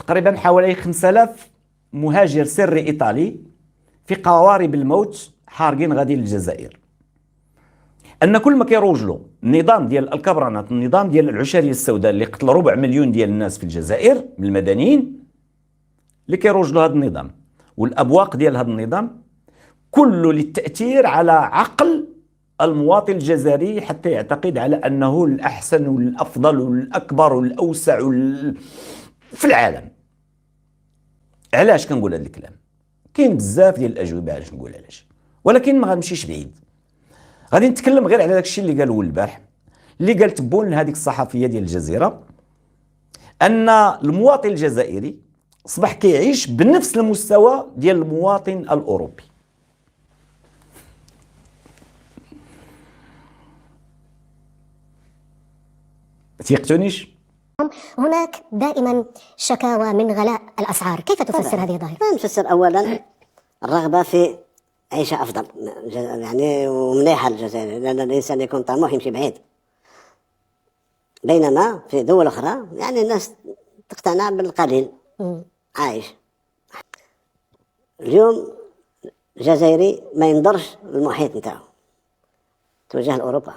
تقريبا حوالي 5000 مهاجر سري إيطالي في قوارب الموت حارقين غادي للجزائر. أن كل ما كيروج له النظام ديال الكبرانات، النظام ديال العشرية السوداء اللي قتل 250,000 ديال الناس في الجزائر من المدنيين، اللي كيروج له هذا النظام والأبواق ديال هذا النظام كله للتأثير على عقل المواطن الجزائري حتى يعتقد على أنه الأحسن والأفضل والأكبر والأوسع في العالم. علاش كنقول هذا الكلام؟ كاين بزاف ديال الأجوبة علاش نقول علاش، ولكن ما غنمشيش بعيد. غادي نتكلم غير على داكشي اللي قالوه البارح، اللي قال تبون هذيك الصحفية ديال الجزيرة، أن المواطن الجزائري أصبح كيعيش بنفس المستوى ديال المواطن الأوروبي. تيقتنيش؟ هناك دائما شكاوى من غلاء الأسعار، كيف تفسر هذه الظاهرة؟ نفسر أولا الرغبة في عيشة أفضل، يعني ومليحة للجزائر، لأن الإنسان يكون طموح يمشي بعيد، بينما في دول أخرى يعني الناس تقتنع بالقليل عايش. اليوم الجزائري ما ينظرش المحيط نتاعو، توجه لأوروبا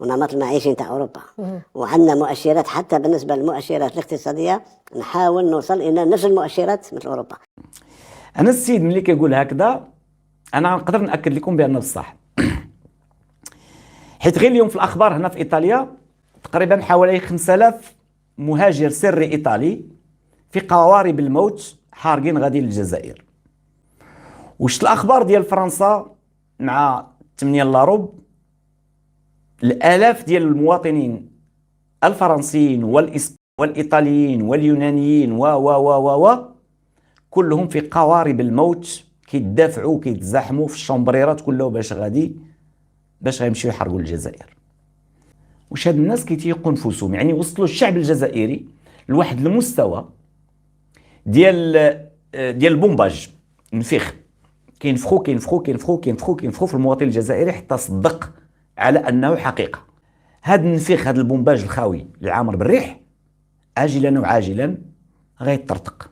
ونمط المعيشي نتاع أوروبا، وعندنا مؤشرات حتى بالنسبة للمؤشرات الاقتصادية نحاول نوصل إلى نفس المؤشرات مثل أوروبا. أنا السيد ملي كيقول هكذا أنا نقدر نأكد لكم بأنه بصح، حيت غير اليوم في الأخبار هنا في إيطاليا تقريبا حوالي 5000 مهاجر سري إيطالي في قوارب الموت حارقين غادي للجزائر. وشت الأخبار ديال فرنسا مع 8 لاروب، الآلاف ديال المواطنين الفرنسيين والإيطاليين واليونانيين و كلهم في قوارب الموت كيدافعوا كيتزاحموا في الشمبريرات كلها باش غيمشيو يحرقوا الجزائر. واش هاد الناس كيتيقوا نفوسهم؟ يعني وصلوا الشعب الجزائري لواحد المستوى ديال البومباج، نفيخ كينفخوا في المواطن الجزائري حتى صدق على انه حقيقه. هاد النفيخ، هاد البومباج الخاوي اللي عامر بالريح، عاجلا وعاجلا غيطرطق.